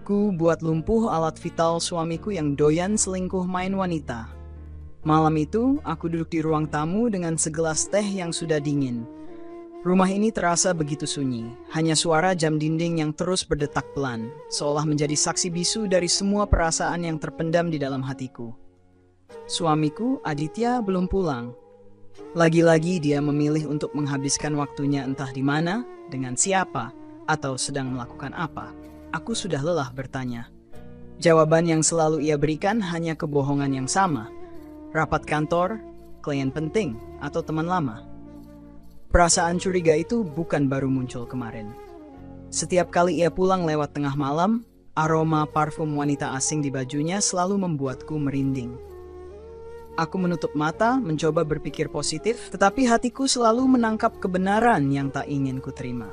Ku buat lumpuh alat vital suamiku yang doyan selingkuh main wanita. Malam itu, aku duduk di ruang tamu dengan segelas teh yang sudah dingin. Rumah ini terasa begitu sunyi, hanya suara jam dinding yang terus berdetak pelan, seolah menjadi saksi bisu dari semua perasaan yang terpendam di dalam hatiku. Suamiku, Aditya, belum pulang. Lagi-lagi dia memilih untuk menghabiskan waktunya entah di mana, dengan siapa, atau sedang melakukan apa. Aku sudah lelah bertanya. Jawaban yang selalu ia berikan hanya kebohongan yang sama. Rapat kantor, klien penting, atau teman lama. Perasaan curiga itu bukan baru muncul kemarin. Setiap kali ia pulang lewat tengah malam, aroma parfum wanita asing di bajunya selalu membuatku merinding. Aku menutup mata, mencoba berpikir positif, tetapi hatiku selalu menangkap kebenaran yang tak ingin kuterima.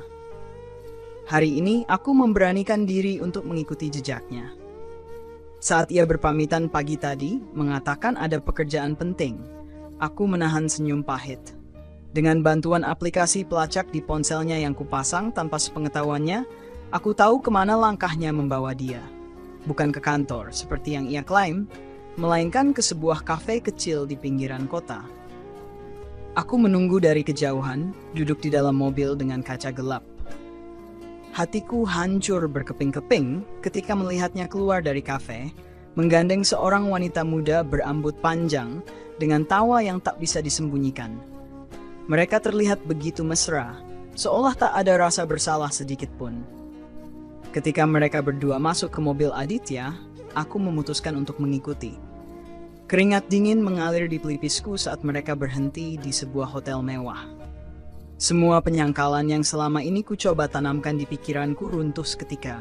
Hari ini aku memberanikan diri untuk mengikuti jejaknya. Saat ia berpamitan pagi tadi, mengatakan ada pekerjaan penting, aku menahan senyum pahit. Dengan bantuan aplikasi pelacak di ponselnya yang kupasang tanpa sepengetahuannya, aku tahu kemana langkahnya membawa dia. Bukan ke kantor, seperti yang ia klaim, melainkan ke sebuah kafe kecil di pinggiran kota. Aku menunggu dari kejauhan, duduk di dalam mobil dengan kaca gelap. Hatiku hancur berkeping-keping ketika melihatnya keluar dari kafe, menggandeng seorang wanita muda berambut panjang dengan tawa yang tak bisa disembunyikan. Mereka terlihat begitu mesra, seolah tak ada rasa bersalah sedikit pun. Ketika mereka berdua masuk ke mobil Aditya, aku memutuskan untuk mengikuti. Keringat dingin mengalir di pelipisku saat mereka berhenti di sebuah hotel mewah. Semua penyangkalan yang selama ini ku coba tanamkan di pikiranku runtuh seketika.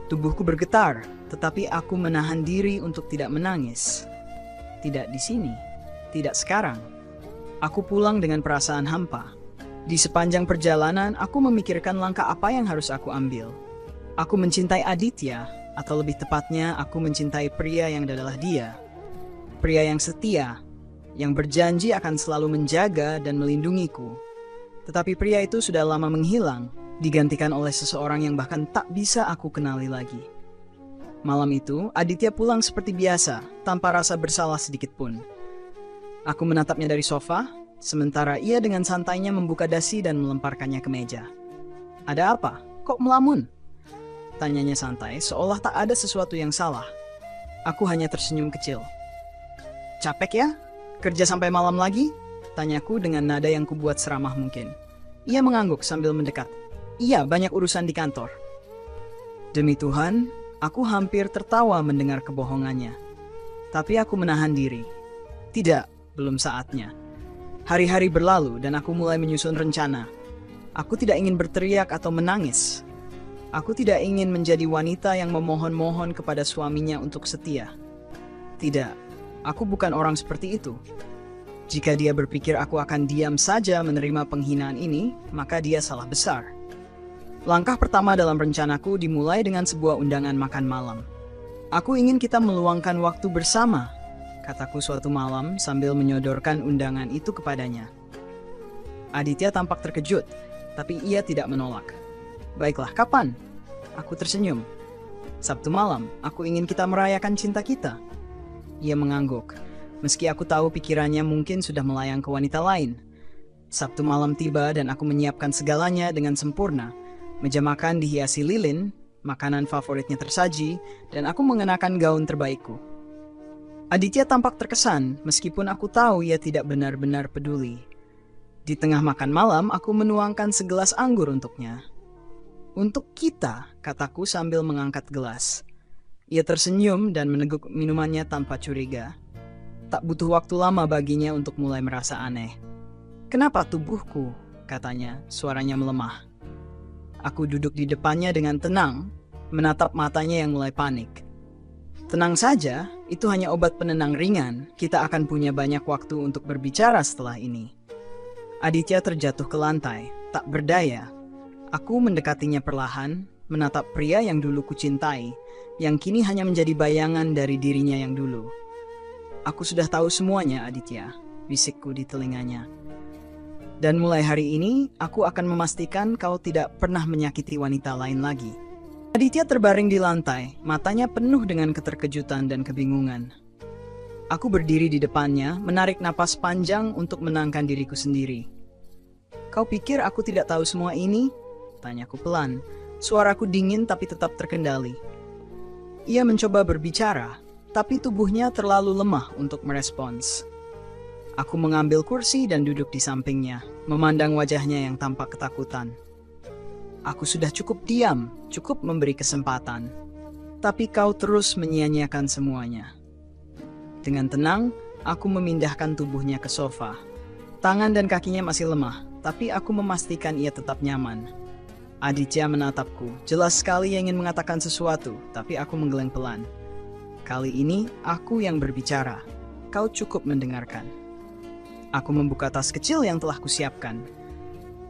Tubuhku bergetar, tetapi aku menahan diri untuk tidak menangis. Tidak di sini, tidak sekarang. Aku pulang dengan perasaan hampa. Di sepanjang perjalanan, aku memikirkan langkah apa yang harus aku ambil. Aku mencintai Aditya, atau lebih tepatnya aku mencintai pria yang adalah dia. Pria yang setia, yang berjanji akan selalu menjaga dan melindungiku. Tetapi pria itu sudah lama menghilang, digantikan oleh seseorang yang bahkan tak bisa aku kenali lagi. Malam itu, Aditya pulang seperti biasa, tanpa rasa bersalah sedikit pun. Aku menatapnya dari sofa, sementara ia dengan santainya membuka dasi dan melemparkannya ke meja. "Ada apa? Kok melamun?" Tanyanya santai, seolah tak ada sesuatu yang salah. Aku hanya tersenyum kecil. "Capek ya? Kerja sampai malam lagi?" Tanyaku dengan nada yang kubuat seramah mungkin. Ia mengangguk sambil mendekat. "Iya, banyak urusan di kantor." Demi Tuhan, aku hampir tertawa mendengar kebohongannya. Tapi aku menahan diri. Tidak, belum saatnya. Hari-hari berlalu dan aku mulai menyusun rencana. Aku tidak ingin berteriak atau menangis. Aku tidak ingin menjadi wanita yang memohon-mohon kepada suaminya untuk setia. Tidak, aku bukan orang seperti itu. Jika dia berpikir aku akan diam saja menerima penghinaan ini, maka dia salah besar. Langkah pertama dalam rencanaku dimulai dengan sebuah undangan makan malam. "Aku ingin kita meluangkan waktu bersama," kataku suatu malam sambil menyodorkan undangan itu kepadanya. Aditya tampak terkejut, tapi ia tidak menolak. "Baiklah, kapan?" Aku tersenyum. "Sabtu malam, aku ingin kita merayakan cinta kita." Ia mengangguk. Meski aku tahu pikirannya mungkin sudah melayang ke wanita lain. Sabtu malam tiba dan aku menyiapkan segalanya dengan sempurna. Meja makan dihiasi lilin, makanan favoritnya tersaji, dan aku mengenakan gaun terbaikku. Aditya tampak terkesan, meskipun aku tahu ia tidak benar-benar peduli. Di tengah makan malam, aku menuangkan segelas anggur untuknya. "Untuk kita," kataku sambil mengangkat gelas. Ia tersenyum dan meneguk minumannya tanpa curiga. Tak butuh waktu lama baginya untuk mulai merasa aneh. "Kenapa tubuhku?" katanya, suaranya melemah. Aku duduk di depannya dengan tenang, menatap matanya yang mulai panik. "Tenang saja, itu hanya obat penenang ringan. Kita akan punya banyak waktu untuk berbicara setelah ini." Aditya terjatuh ke lantai, tak berdaya. Aku mendekatinya perlahan, menatap pria yang dulu kucintai, yang kini hanya menjadi bayangan dari dirinya yang dulu. "Aku sudah tahu semuanya, Aditya," bisikku di telinganya. "Dan mulai hari ini, aku akan memastikan kau tidak pernah menyakiti wanita lain lagi." Aditya terbaring di lantai, matanya penuh dengan keterkejutan dan kebingungan. Aku berdiri di depannya, menarik napas panjang untuk menenangkan diriku sendiri. "Kau pikir aku tidak tahu semua ini?" Tanyaku pelan. Suaraku dingin tapi tetap terkendali. Ia mencoba berbicara, tapi tubuhnya terlalu lemah untuk merespons. Aku mengambil kursi dan duduk di sampingnya, memandang wajahnya yang tampak ketakutan. Aku sudah cukup diam, cukup memberi kesempatan. Tapi kau terus menyia-nyiakan semuanya. Dengan tenang, aku memindahkan tubuhnya ke sofa. Tangan dan kakinya masih lemah, tapi aku memastikan ia tetap nyaman. Aditya menatapku, jelas sekali ia ingin mengatakan sesuatu, tapi aku menggeleng pelan. Kali ini, aku yang berbicara. Kau cukup mendengarkan. Aku membuka tas kecil yang telah kusiapkan.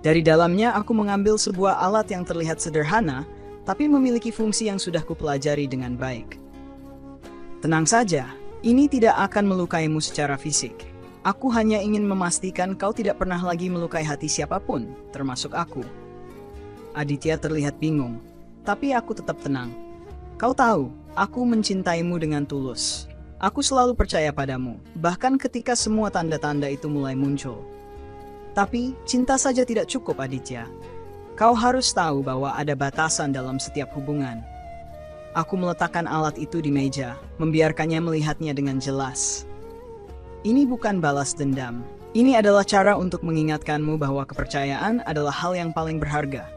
Dari dalamnya aku mengambil sebuah alat yang terlihat sederhana, tapi memiliki fungsi yang sudah kupelajari dengan baik. Tenang saja, ini tidak akan melukaimu secara fisik. Aku hanya ingin memastikan kau tidak pernah lagi melukai hati siapapun, termasuk aku. Aditya terlihat bingung, tapi aku tetap tenang. Kau tahu, aku mencintaimu dengan tulus. Aku selalu percaya padamu, bahkan ketika semua tanda-tanda itu mulai muncul. Tapi, cinta saja tidak cukup, Aditya. Kau harus tahu bahwa ada batasan dalam setiap hubungan. Aku meletakkan alat itu di meja, membiarkannya melihatnya dengan jelas. Ini bukan balas dendam. Ini adalah cara untuk mengingatkanmu bahwa kepercayaan adalah hal yang paling berharga.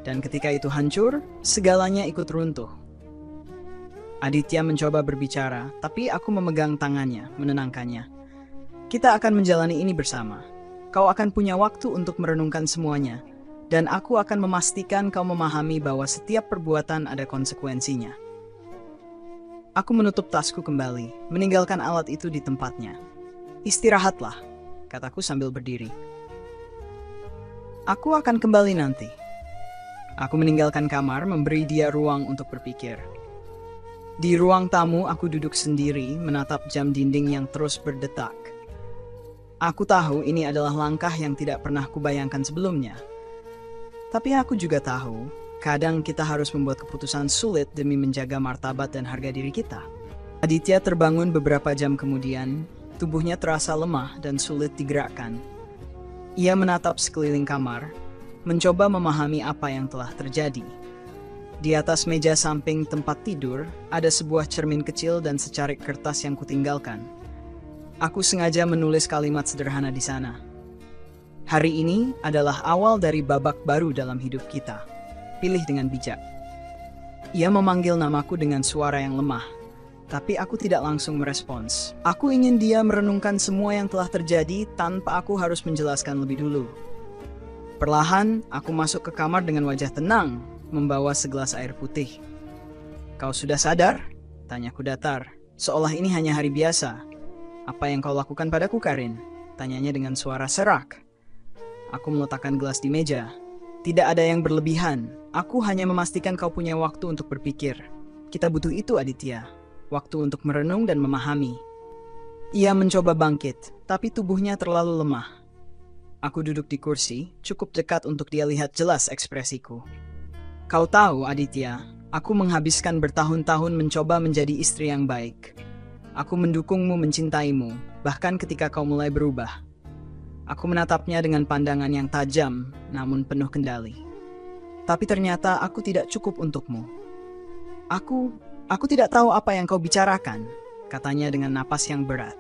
Dan ketika itu hancur, segalanya ikut runtuh. Aditya mencoba berbicara, tapi aku memegang tangannya, menenangkannya. Kita akan menjalani ini bersama. Kau akan punya waktu untuk merenungkan semuanya, dan aku akan memastikan kau memahami bahwa setiap perbuatan ada konsekuensinya. Aku menutup tasku kembali, meninggalkan alat itu di tempatnya. Istirahatlah, kataku sambil berdiri. Aku akan kembali nanti. Aku meninggalkan kamar, memberi dia ruang untuk berpikir. Di ruang tamu, aku duduk sendiri, menatap jam dinding yang terus berdetak. Aku tahu ini adalah langkah yang tidak pernah kubayangkan sebelumnya. Tapi aku juga tahu, kadang kita harus membuat keputusan sulit demi menjaga martabat dan harga diri kita. Aditya terbangun beberapa jam kemudian, tubuhnya terasa lemah dan sulit digerakkan. Ia menatap sekeliling kamar, mencoba memahami apa yang telah terjadi. Di atas meja samping tempat tidur, ada sebuah cermin kecil dan secarik kertas yang kutinggalkan. Aku sengaja menulis kalimat sederhana di sana. Hari ini adalah awal dari babak baru dalam hidup kita. Pilih dengan bijak. Ia memanggil namaku dengan suara yang lemah, tapi aku tidak langsung merespons. Aku ingin dia merenungkan semua yang telah terjadi tanpa aku harus menjelaskan lebih dulu. Perlahan, aku masuk ke kamar dengan wajah tenang, membawa segelas air putih. "Kau sudah sadar?" Tanyaku datar, seolah ini hanya hari biasa. "Apa yang kau lakukan padaku, Karin?" Tanyanya dengan suara serak. Aku meletakkan gelas di meja. Tidak ada yang berlebihan. Aku hanya memastikan kau punya waktu untuk berpikir. Kita butuh itu, Aditya. Waktu untuk merenung dan memahami. Ia mencoba bangkit, tapi tubuhnya terlalu lemah. Aku duduk di kursi, cukup dekat untuk dia lihat jelas ekspresiku. "Kau tahu, Aditya, aku menghabiskan bertahun-tahun mencoba menjadi istri yang baik. Aku mendukungmu, mencintaimu, bahkan ketika kau mulai berubah." Aku menatapnya dengan pandangan yang tajam, namun penuh kendali. "Tapi ternyata aku tidak cukup untukmu. Aku tidak tahu apa yang kau bicarakan," katanya dengan napas yang berat.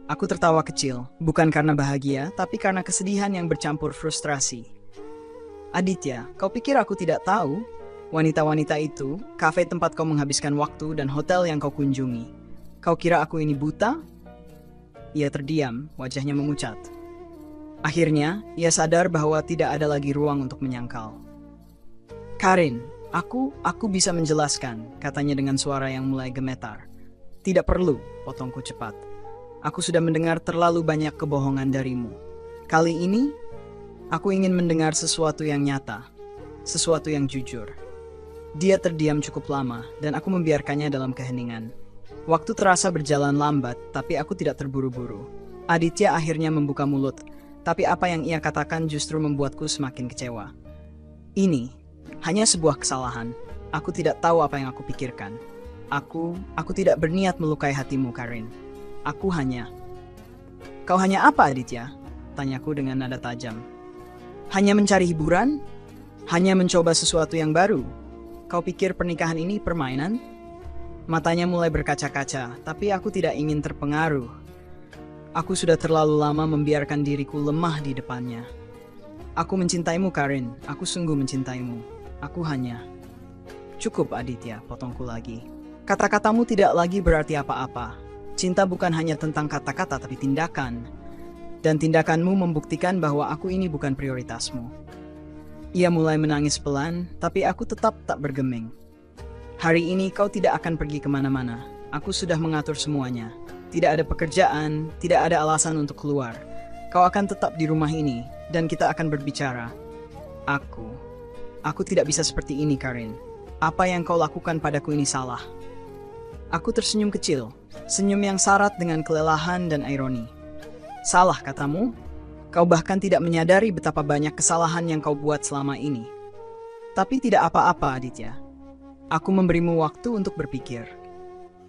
Aku tertawa kecil, bukan karena bahagia, tapi karena kesedihan yang bercampur frustrasi. "Aditya, kau pikir aku tidak tahu? Wanita-wanita itu, kafe tempat kau menghabiskan waktu, dan hotel yang kau kunjungi. Kau kira aku ini buta?" Ia terdiam, wajahnya memucat. Akhirnya, ia sadar bahwa tidak ada lagi ruang untuk menyangkal. "Karin, aku bisa menjelaskan," katanya dengan suara yang mulai gemetar. "Tidak perlu," potongku cepat. "Aku sudah mendengar terlalu banyak kebohongan darimu. Kali ini, aku ingin mendengar sesuatu yang nyata, sesuatu yang jujur." Dia terdiam cukup lama, dan aku membiarkannya dalam keheningan. Waktu terasa berjalan lambat, tapi aku tidak terburu-buru. Aditya akhirnya membuka mulut, tapi apa yang ia katakan justru membuatku semakin kecewa. "Ini hanya sebuah kesalahan. Aku tidak tahu apa yang aku pikirkan. Aku tidak berniat melukai hatimu, Karin. Aku hanya... Kau hanya apa, Aditya? Tanyaku dengan nada tajam. Hanya mencari hiburan? Hanya mencoba sesuatu yang baru? Kau pikir pernikahan ini permainan? Matanya mulai berkaca-kaca, tapi aku tidak ingin terpengaruh. Aku sudah terlalu lama membiarkan diriku lemah di depannya. Aku mencintaimu, Karin. Aku sungguh mencintaimu. Aku hanya... Cukup, Aditya, potongku lagi. Kata-katamu tidak lagi berarti apa-apa. Cinta bukan hanya tentang kata-kata tapi tindakan. Dan tindakanmu membuktikan bahwa aku ini bukan prioritasmu. Ia mulai menangis pelan, tapi aku tetap tak bergeming. Hari ini kau tidak akan pergi kemana-mana. Aku sudah mengatur semuanya. Tidak ada pekerjaan, tidak ada alasan untuk keluar. Kau akan tetap di rumah ini, dan kita akan berbicara. Aku tidak bisa seperti ini, Karin. Apa yang kau lakukan padaku ini salah. Aku tersenyum kecil, senyum yang syarat dengan kelelahan dan ironi. Salah katamu? Kau bahkan tidak menyadari betapa banyak kesalahan yang kau buat selama ini. Tapi tidak apa-apa, Aditya. Aku memberimu waktu untuk berpikir.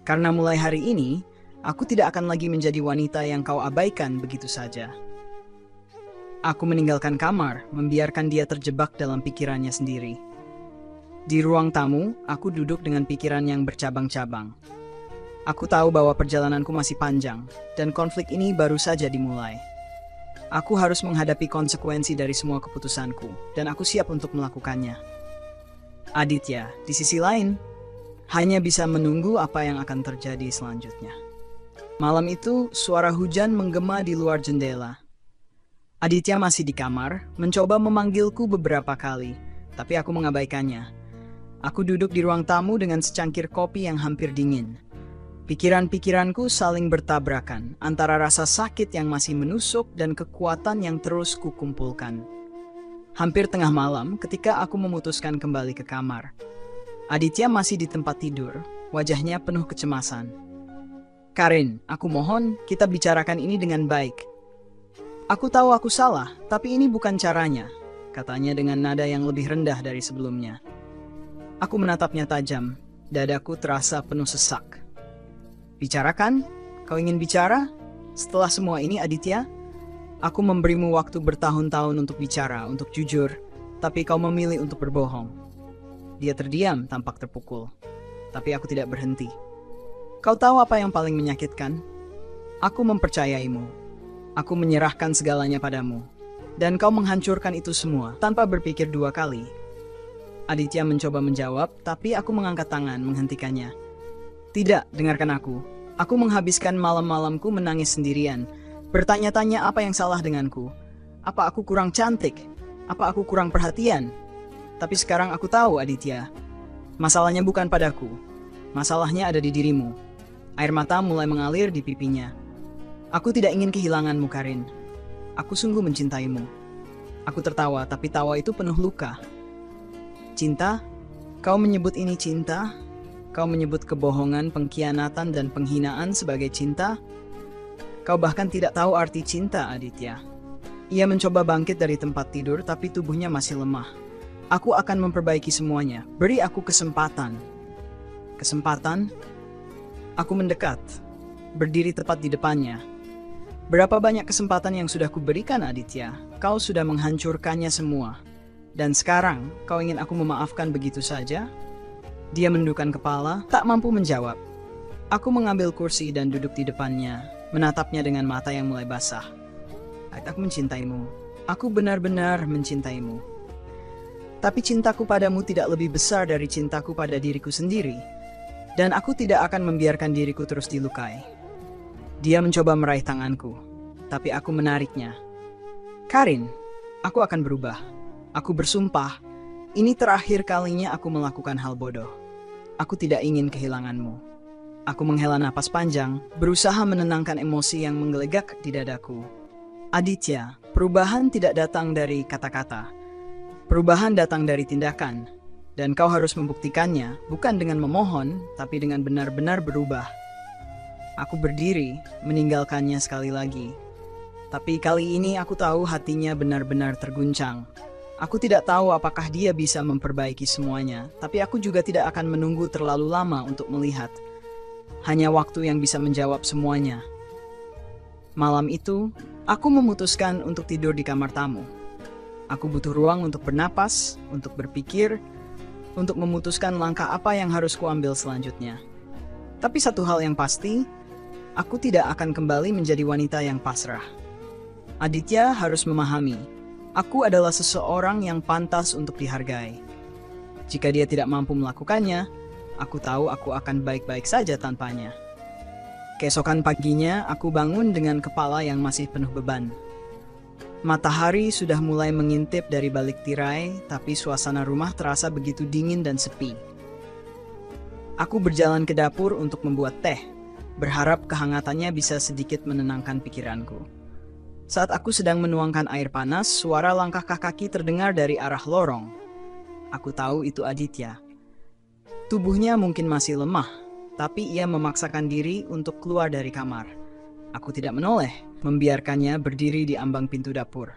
Karena mulai hari ini, aku tidak akan lagi menjadi wanita yang kau abaikan begitu saja. Aku meninggalkan kamar, membiarkan dia terjebak dalam pikirannya sendiri. Di ruang tamu, aku duduk dengan pikiran yang bercabang-cabang. Aku tahu bahwa perjalananku masih panjang, dan konflik ini baru saja dimulai. Aku harus menghadapi konsekuensi dari semua keputusanku, dan aku siap untuk melakukannya. Aditya, di sisi lain, hanya bisa menunggu apa yang akan terjadi selanjutnya. Malam itu, suara hujan menggema di luar jendela. Aditya masih di kamar, mencoba memanggilku beberapa kali, tapi aku mengabaikannya. Aku duduk di ruang tamu dengan secangkir kopi yang hampir dingin. Pikiran-pikiranku saling bertabrakan antara rasa sakit yang masih menusuk dan kekuatan yang terus kukumpulkan. Hampir tengah malam ketika aku memutuskan kembali ke kamar. Aditya masih di tempat tidur, wajahnya penuh kecemasan. Karin, aku mohon kita bicarakan ini dengan baik. Aku tahu aku salah, tapi ini bukan caranya, katanya dengan nada yang lebih rendah dari sebelumnya. Aku menatapnya tajam, dadaku terasa penuh sesak. Bicarakan? Kau ingin bicara? Setelah semua ini, Aditya, aku memberimu waktu bertahun-tahun untuk bicara, untuk jujur, tapi kau memilih untuk berbohong. Dia terdiam, tampak terpukul. Tapi aku tidak berhenti. Kau tahu apa yang paling menyakitkan? Aku mempercayaimu. Aku menyerahkan segalanya padamu. Dan kau menghancurkan itu semua tanpa berpikir dua kali. Aditya mencoba menjawab, tapi aku mengangkat tangan menghentikannya. Tidak, dengarkan aku. Aku menghabiskan malam-malamku menangis sendirian, bertanya-tanya apa yang salah denganku. Apa aku kurang cantik? Apa aku kurang perhatian? Tapi sekarang aku tahu, Aditya. Masalahnya bukan padaku. Masalahnya ada di dirimu. Air mata mulai mengalir di pipinya. Aku tidak ingin kehilanganmu, Karin. Aku sungguh mencintaimu. Aku tertawa, tapi tawa itu penuh luka. Cinta? Kau menyebut ini cinta? Kau menyebut kebohongan, pengkhianatan, dan penghinaan sebagai cinta? Kau bahkan tidak tahu arti cinta, Aditya. Ia mencoba bangkit dari tempat tidur, tapi tubuhnya masih lemah. Aku akan memperbaiki semuanya. Beri aku kesempatan. Kesempatan? Aku mendekat, berdiri tepat di depannya. Berapa banyak kesempatan yang sudah kuberikan, Aditya? Kau sudah menghancurkannya semua. Dan sekarang, kau ingin aku memaafkan begitu saja? Dia menundukkan kepala, tak mampu menjawab. Aku mengambil kursi dan duduk di depannya, menatapnya dengan mata yang mulai basah. Aku mencintaimu. Aku benar-benar mencintaimu. Tapi cintaku padamu tidak lebih besar dari cintaku pada diriku sendiri. Dan aku tidak akan membiarkan diriku terus dilukai. Dia mencoba meraih tanganku, tapi aku menariknya. Karin, aku akan berubah. Aku bersumpah, ini terakhir kalinya aku melakukan hal bodoh. Aku tidak ingin kehilanganmu. Aku menghela napas panjang, berusaha menenangkan emosi yang menggelegak di dadaku. Aditya, perubahan tidak datang dari kata-kata. Perubahan datang dari tindakan. Dan kau harus membuktikannya, bukan dengan memohon, tapi dengan benar-benar berubah. Aku berdiri, meninggalkannya sekali lagi. Tapi kali ini aku tahu hatinya benar-benar terguncang. Aku tidak tahu apakah dia bisa memperbaiki semuanya, tapi aku juga tidak akan menunggu terlalu lama untuk melihat. Hanya waktu yang bisa menjawab semuanya. Malam itu, aku memutuskan untuk tidur di kamar tamu. Aku butuh ruang untuk bernapas, untuk berpikir, untuk memutuskan langkah apa yang harus kuambil selanjutnya. Tapi satu hal yang pasti, aku tidak akan kembali menjadi wanita yang pasrah. Aditya harus memahami, aku adalah seseorang yang pantas untuk dihargai. Jika dia tidak mampu melakukannya, aku tahu aku akan baik-baik saja tanpanya. Keesokan paginya, aku bangun dengan kepala yang masih penuh beban. Matahari sudah mulai mengintip dari balik tirai, tapi suasana rumah terasa begitu dingin dan sepi. Aku berjalan ke dapur untuk membuat teh, berharap kehangatannya bisa sedikit menenangkan pikiranku. Saat aku sedang menuangkan air panas, suara langkah kaki terdengar dari arah lorong. Aku tahu itu Aditya. Tubuhnya mungkin masih lemah, tapi ia memaksakan diri untuk keluar dari kamar. Aku tidak menoleh, membiarkannya berdiri di ambang pintu dapur.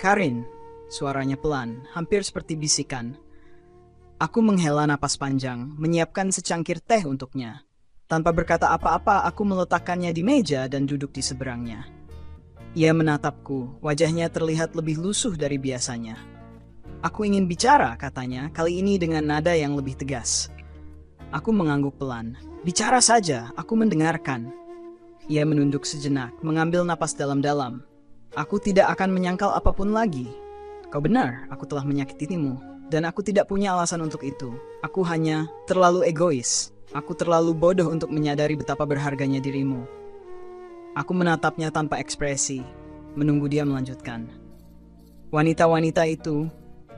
"Karin," suaranya pelan, hampir seperti bisikan. Aku menghela napas panjang, menyiapkan secangkir teh untuknya. Tanpa berkata apa-apa, aku meletakkannya di meja dan duduk di seberangnya. Ia menatapku, wajahnya terlihat lebih lusuh dari biasanya. "Aku ingin bicara," katanya, kali ini dengan nada yang lebih tegas. Aku mengangguk pelan. "Bicara saja, aku mendengarkan." Ia menunduk sejenak, mengambil napas dalam-dalam. "Aku tidak akan menyangkal apapun lagi. Kau benar, aku telah menyakitimu, dan aku tidak punya alasan untuk itu. Aku hanya terlalu egois. Aku terlalu bodoh untuk menyadari betapa berharganya dirimu." Aku menatapnya tanpa ekspresi, menunggu dia melanjutkan. "Wanita-wanita itu,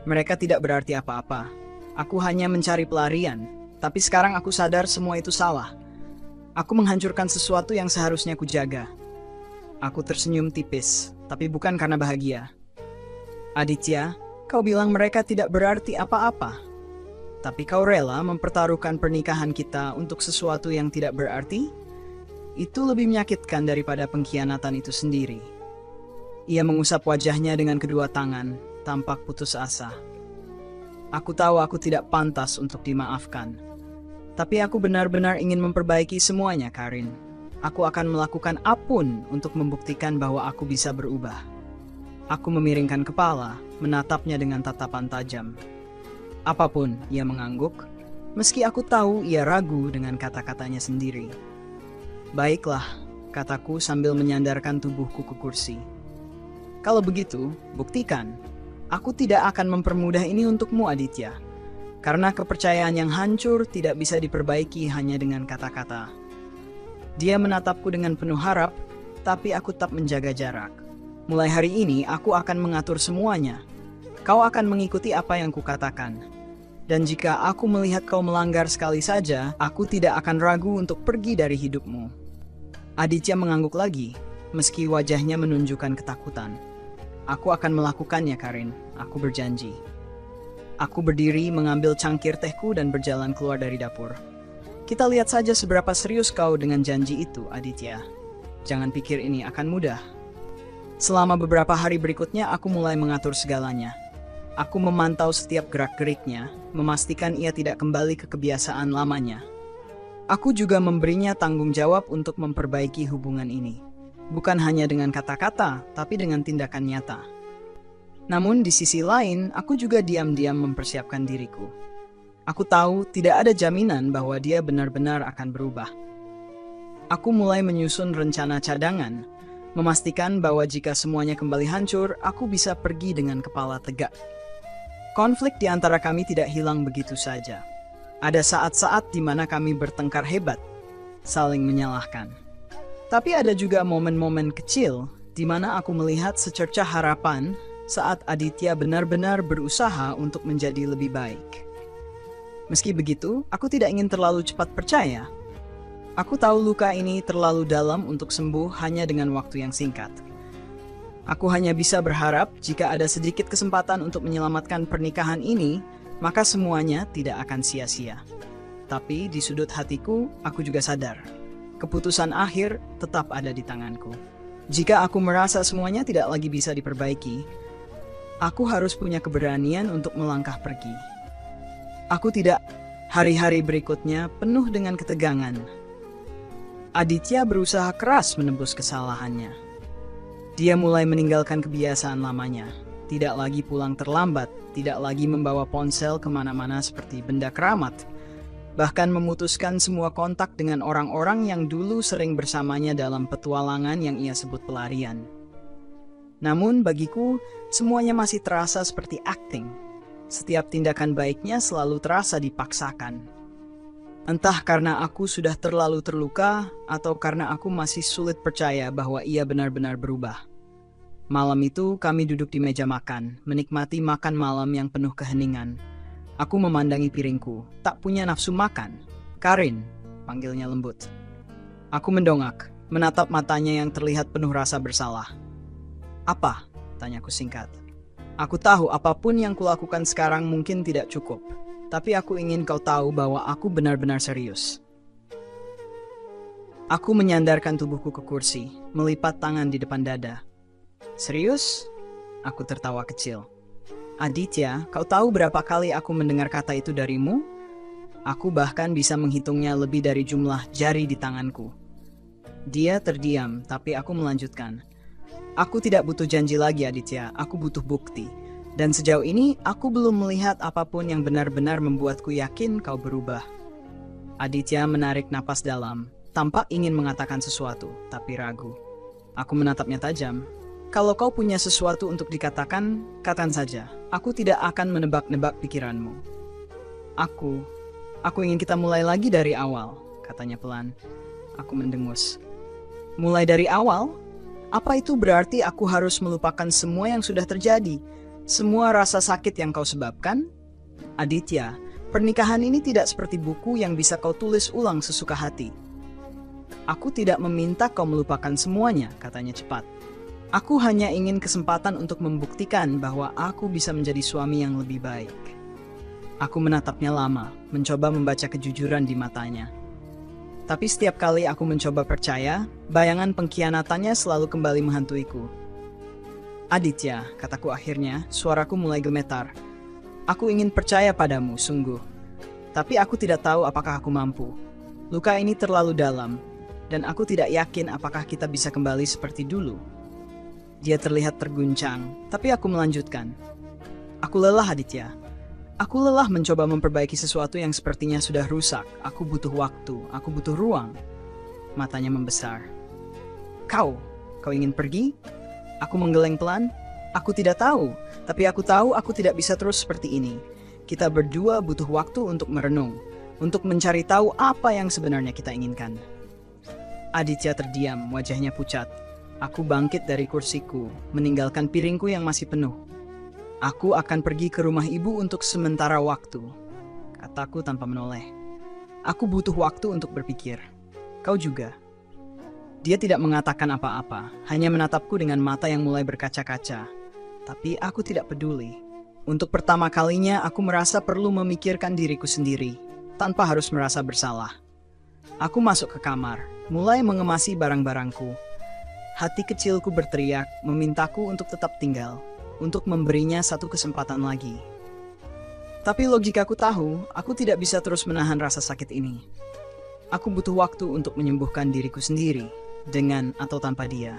mereka tidak berarti apa-apa. Aku hanya mencari pelarian, tapi sekarang aku sadar semua itu salah. Aku menghancurkan sesuatu yang seharusnya kujaga." Aku tersenyum tipis, tapi bukan karena bahagia. "Aditya, kau bilang mereka tidak berarti apa-apa. Tapi kau rela mempertaruhkan pernikahan kita untuk sesuatu yang tidak berarti? Itu lebih menyakitkan daripada pengkhianatan itu sendiri." Ia mengusap wajahnya dengan kedua tangan, tampak putus asa. "Aku tahu aku tidak pantas untuk dimaafkan. Tapi aku benar-benar ingin memperbaiki semuanya, Karin. Aku akan melakukan apapun untuk membuktikan bahwa aku bisa berubah." Aku memiringkan kepala, menatapnya dengan tatapan tajam. "Apapun," ia mengangguk, meski aku tahu ia ragu dengan kata-katanya sendiri. "Baiklah," kataku sambil menyandarkan tubuhku ke kursi. "Kalau begitu, buktikan. Aku tidak akan mempermudah ini untukmu, Aditya. Karena kepercayaan yang hancur tidak bisa diperbaiki hanya dengan kata-kata." Dia menatapku dengan penuh harap, tapi aku tetap menjaga jarak. "Mulai hari ini, aku akan mengatur semuanya. Kau akan mengikuti apa yang kukatakan. Dan jika aku melihat kau melanggar sekali saja, aku tidak akan ragu untuk pergi dari hidupmu." Aditya mengangguk lagi, meski wajahnya menunjukkan ketakutan. "Aku akan melakukannya, Karin. Aku berjanji." Aku berdiri, mengambil cangkir tehku dan berjalan keluar dari dapur. "Kita lihat saja seberapa serius kau dengan janji itu, Aditya. Jangan pikir ini akan mudah." Selama beberapa hari berikutnya, aku mulai mengatur segalanya. Aku memantau setiap gerak-geriknya, memastikan ia tidak kembali ke kebiasaan lamanya. Aku juga memberinya tanggung jawab untuk memperbaiki hubungan ini. Bukan hanya dengan kata-kata, tapi dengan tindakan nyata. Namun di sisi lain, aku juga diam-diam mempersiapkan diriku. Aku tahu tidak ada jaminan bahwa dia benar-benar akan berubah. Aku mulai menyusun rencana cadangan, memastikan bahwa jika semuanya kembali hancur, aku bisa pergi dengan kepala tegak. Konflik di antara kami tidak hilang begitu saja. Ada saat-saat di mana kami bertengkar hebat, saling menyalahkan. Tapi ada juga momen-momen kecil di mana aku melihat secercah harapan saat Aditya benar-benar berusaha untuk menjadi lebih baik. Meski begitu, aku tidak ingin terlalu cepat percaya. Aku tahu luka ini terlalu dalam untuk sembuh hanya dengan waktu yang singkat. Aku hanya bisa berharap jika ada sedikit kesempatan untuk menyelamatkan pernikahan ini, maka semuanya tidak akan sia-sia. Tapi di sudut hatiku, aku juga sadar, keputusan akhir tetap ada di tanganku. Jika aku merasa semuanya tidak lagi bisa diperbaiki, Aku harus punya keberanian untuk melangkah pergi. Aku tidak. Hari-hari berikutnya penuh dengan ketegangan. Aditya berusaha keras menebus kesalahannya. Dia mulai meninggalkan kebiasaan lamanya. Tidak lagi pulang terlambat, tidak lagi membawa ponsel kemana-mana seperti benda keramat. Bahkan memutuskan semua kontak dengan orang-orang yang dulu sering bersamanya dalam petualangan yang ia sebut pelarian. Namun bagiku, semuanya masih terasa seperti acting. Setiap tindakan baiknya selalu terasa dipaksakan. Entah karena aku sudah terlalu terluka, atau karena aku masih sulit percaya bahwa ia benar-benar berubah. Malam itu kami duduk di meja makan, menikmati makan malam yang penuh keheningan. Aku memandangi piringku, tak punya nafsu makan. "Karin," panggilnya lembut. Aku mendongak, menatap matanya yang terlihat penuh rasa bersalah. "Apa?" tanyaku singkat. "Aku tahu apapun yang kulakukan sekarang mungkin tidak cukup. Tapi aku ingin kau tahu bahwa aku benar-benar serius." Aku menyandarkan tubuhku ke kursi, melipat tangan di depan dada. "Serius?" Aku tertawa kecil. "Aditya, kau tahu berapa kali aku mendengar kata itu darimu? Aku bahkan bisa menghitungnya lebih dari jumlah jari di tanganku." Dia terdiam, tapi aku melanjutkan. "Aku tidak butuh janji lagi, Aditya. Aku butuh bukti. Dan sejauh ini, aku belum melihat apapun yang benar-benar membuatku yakin kau berubah." Aditya menarik napas dalam, tampak ingin mengatakan sesuatu, tapi ragu. Aku menatapnya tajam. "Kalau kau punya sesuatu untuk dikatakan, katakan saja. Aku tidak akan menebak-nebak pikiranmu." Aku ingin kita mulai lagi dari awal," katanya pelan. Aku mendengus. "Mulai dari awal? Apa itu berarti aku harus melupakan semua yang sudah terjadi? Semua rasa sakit yang kau sebabkan?" "Aditya, pernikahan ini tidak seperti buku yang bisa kau tulis ulang sesuka hati." "Aku tidak meminta kau melupakan semuanya," katanya cepat. "Aku hanya ingin kesempatan untuk membuktikan bahwa aku bisa menjadi suami yang lebih baik." Aku menatapnya lama, mencoba membaca kejujuran di matanya. Tapi setiap kali aku mencoba percaya, bayangan pengkhianatannya selalu kembali menghantuiku. "Aditya," kataku akhirnya, suaraku mulai gemetar. "Aku ingin percaya padamu, sungguh. Tapi aku tidak tahu apakah aku mampu. Luka ini terlalu dalam, dan aku tidak yakin apakah kita bisa kembali seperti dulu." Dia terlihat terguncang, tapi aku melanjutkan. "Aku lelah, Aditya. Aku lelah mencoba memperbaiki sesuatu yang sepertinya sudah rusak. Aku butuh waktu, aku butuh ruang." Matanya membesar. Kau ingin pergi?" Aku menggeleng pelan. "Aku tidak tahu, tapi aku tahu aku tidak bisa terus seperti ini. Kita berdua butuh waktu untuk merenung, untuk mencari tahu apa yang sebenarnya kita inginkan." Aditya terdiam, wajahnya pucat. Aku bangkit dari kursiku, meninggalkan piringku yang masih penuh. "Aku akan pergi ke rumah ibu untuk sementara waktu," kataku tanpa menoleh. "Aku butuh waktu untuk berpikir. Kau juga." Dia tidak mengatakan apa-apa, hanya menatapku dengan mata yang mulai berkaca-kaca. Tapi aku tidak peduli. Untuk pertama kalinya aku merasa perlu memikirkan diriku sendiri, tanpa harus merasa bersalah. Aku masuk ke kamar, mulai mengemasi barang-barangku. Hati kecilku berteriak, memintaku untuk tetap tinggal, untuk memberinya satu kesempatan lagi. Tapi logikaku tahu, aku tidak bisa terus menahan rasa sakit ini. Aku butuh waktu untuk menyembuhkan diriku sendiri, dengan atau tanpa dia.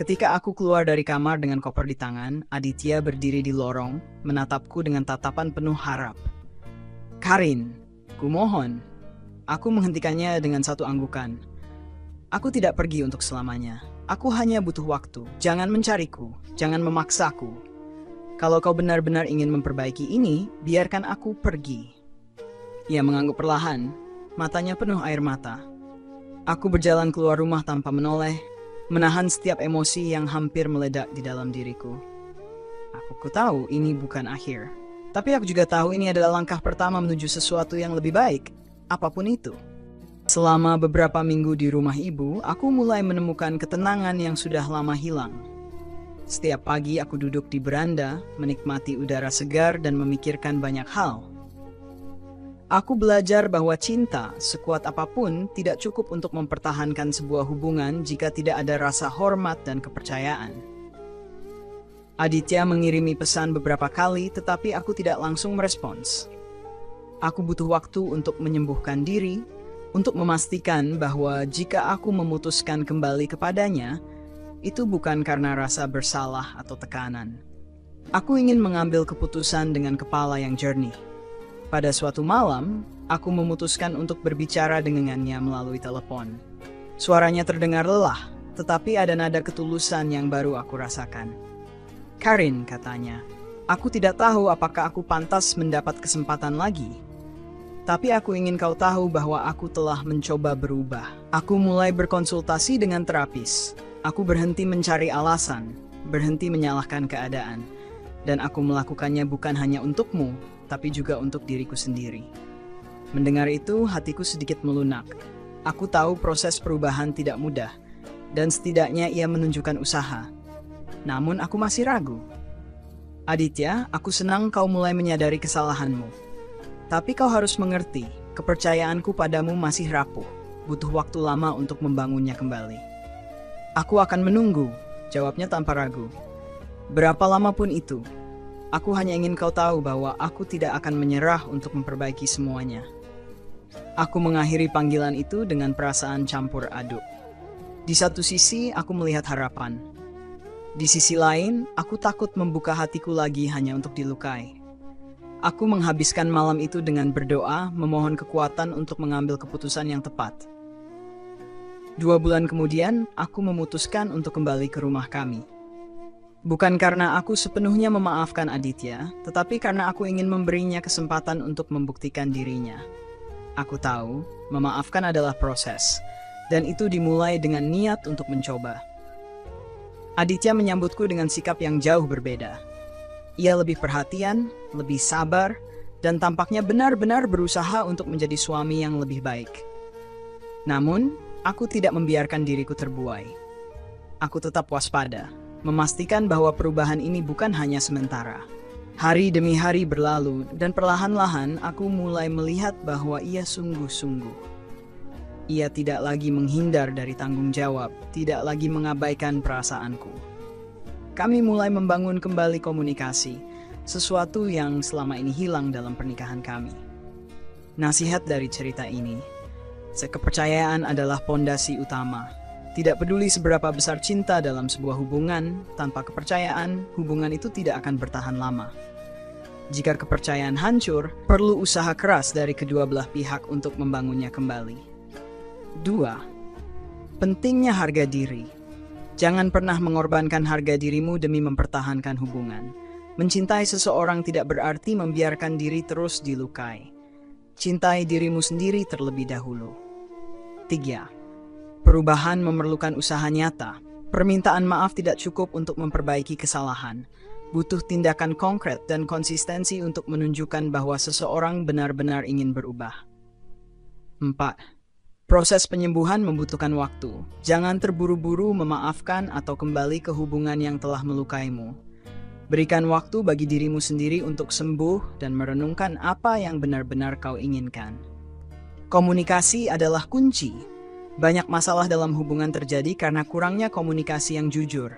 Ketika aku keluar dari kamar dengan koper di tangan, Aditya berdiri di lorong, menatapku dengan tatapan penuh harap. "Karin, kumohon." Aku menghentikannya dengan satu anggukan. "Aku tidak pergi untuk selamanya. Aku hanya butuh waktu. Jangan mencariku, jangan memaksaku. Kalau kau benar-benar ingin memperbaiki ini, biarkan aku pergi." Ia mengangguk perlahan, matanya penuh air mata. Aku berjalan keluar rumah tanpa menoleh, menahan setiap emosi yang hampir meledak di dalam diriku. Aku tahu ini bukan akhir, tapi aku juga tahu ini adalah langkah pertama menuju sesuatu yang lebih baik, apapun itu. Selama beberapa minggu di rumah ibu, aku mulai menemukan ketenangan yang sudah lama hilang. Setiap pagi aku duduk di beranda, menikmati udara segar dan memikirkan banyak hal. Aku belajar bahwa cinta, sekuat apapun, tidak cukup untuk mempertahankan sebuah hubungan jika tidak ada rasa hormat dan kepercayaan. Aditya mengirimi pesan beberapa kali, tetapi aku tidak langsung merespons. Aku butuh waktu untuk menyembuhkan diri, untuk memastikan bahwa jika aku memutuskan kembali kepadanya, itu bukan karena rasa bersalah atau tekanan. Aku ingin mengambil keputusan dengan kepala yang jernih. Pada suatu malam, aku memutuskan untuk berbicara dengannya melalui telepon. Suaranya terdengar lelah, tetapi ada nada ketulusan yang baru aku rasakan. "Karin," katanya, "aku tidak tahu apakah aku pantas mendapat kesempatan lagi. Tapi aku ingin kau tahu bahwa aku telah mencoba berubah. Aku mulai berkonsultasi dengan terapis. Aku berhenti mencari alasan, berhenti menyalahkan keadaan. Dan aku melakukannya bukan hanya untukmu, tapi juga untuk diriku sendiri." Mendengar itu, hatiku sedikit melunak. Aku tahu proses perubahan tidak mudah, dan setidaknya ia menunjukkan usaha. Namun aku masih ragu. "Aditya, aku senang kau mulai menyadari kesalahanmu. Tapi kau harus mengerti, kepercayaanku padamu masih rapuh. Butuh waktu lama untuk membangunnya kembali." "Aku akan menunggu," jawabnya tanpa ragu. "Berapa lama pun itu. Aku hanya ingin kau tahu bahwa aku tidak akan menyerah untuk memperbaiki semuanya." Aku mengakhiri panggilan itu dengan perasaan campur aduk. Di satu sisi, aku melihat harapan. Di sisi lain, aku takut membuka hatiku lagi hanya untuk dilukai. Aku menghabiskan malam itu dengan berdoa, memohon kekuatan untuk mengambil keputusan yang tepat. 2 bulan kemudian, aku memutuskan untuk kembali ke rumah kami. Bukan karena aku sepenuhnya memaafkan Aditya, tetapi karena aku ingin memberinya kesempatan untuk membuktikan dirinya. Aku tahu, memaafkan adalah proses, dan itu dimulai dengan niat untuk mencoba. Aditya menyambutku dengan sikap yang jauh berbeda. Ia lebih perhatian, lebih sabar, dan tampaknya benar-benar berusaha untuk menjadi suami yang lebih baik. Namun, aku tidak membiarkan diriku terbuai. Aku tetap waspada, memastikan bahwa perubahan ini bukan hanya sementara. Hari demi hari berlalu, dan perlahan-lahan aku mulai melihat bahwa ia sungguh-sungguh. Ia tidak lagi menghindar dari tanggung jawab, tidak lagi mengabaikan perasaanku. Kami mulai membangun kembali komunikasi, sesuatu yang selama ini hilang dalam pernikahan kami. Nasihat dari cerita ini, kepercayaan adalah pondasi utama. Tidak peduli seberapa besar cinta dalam sebuah hubungan, tanpa kepercayaan, hubungan itu tidak akan bertahan lama. Jika kepercayaan hancur, perlu usaha keras dari kedua belah pihak untuk membangunnya kembali. 2. Pentingnya harga diri. Jangan pernah mengorbankan harga dirimu demi mempertahankan hubungan. Mencintai seseorang tidak berarti membiarkan diri terus dilukai. Cintai dirimu sendiri terlebih dahulu. 3. Perubahan memerlukan usaha nyata. Permintaan maaf tidak cukup untuk memperbaiki kesalahan. Butuh tindakan konkret dan konsistensi untuk menunjukkan bahwa seseorang benar-benar ingin berubah. 4. Proses penyembuhan membutuhkan waktu. Jangan terburu-buru memaafkan atau kembali ke hubungan yang telah melukaimu. Berikan waktu bagi dirimu sendiri untuk sembuh dan merenungkan apa yang benar-benar kau inginkan. Komunikasi adalah kunci. Banyak masalah dalam hubungan terjadi karena kurangnya komunikasi yang jujur.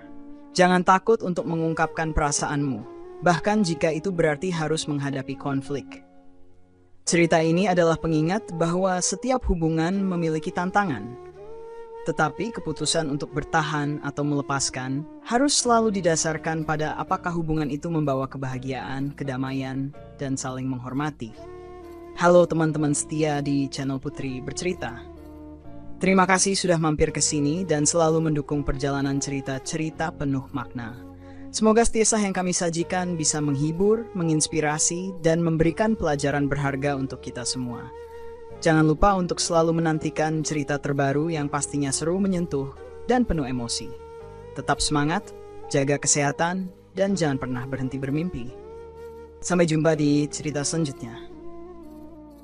Jangan takut untuk mengungkapkan perasaanmu, bahkan jika itu berarti harus menghadapi konflik. Cerita ini adalah pengingat bahwa setiap hubungan memiliki tantangan. Tetapi keputusan untuk bertahan atau melepaskan harus selalu didasarkan pada apakah hubungan itu membawa kebahagiaan, kedamaian, dan saling menghormati. Halo teman-teman setia di channel Putri Bercerita. Terima kasih sudah mampir ke sini dan selalu mendukung perjalanan cerita-cerita penuh makna. Semoga kisah yang kami sajikan bisa menghibur, menginspirasi, dan memberikan pelajaran berharga untuk kita semua. Jangan lupa untuk selalu menantikan cerita terbaru yang pastinya seru, menyentuh, dan penuh emosi. Tetap semangat, jaga kesehatan, dan jangan pernah berhenti bermimpi. Sampai jumpa di cerita selanjutnya.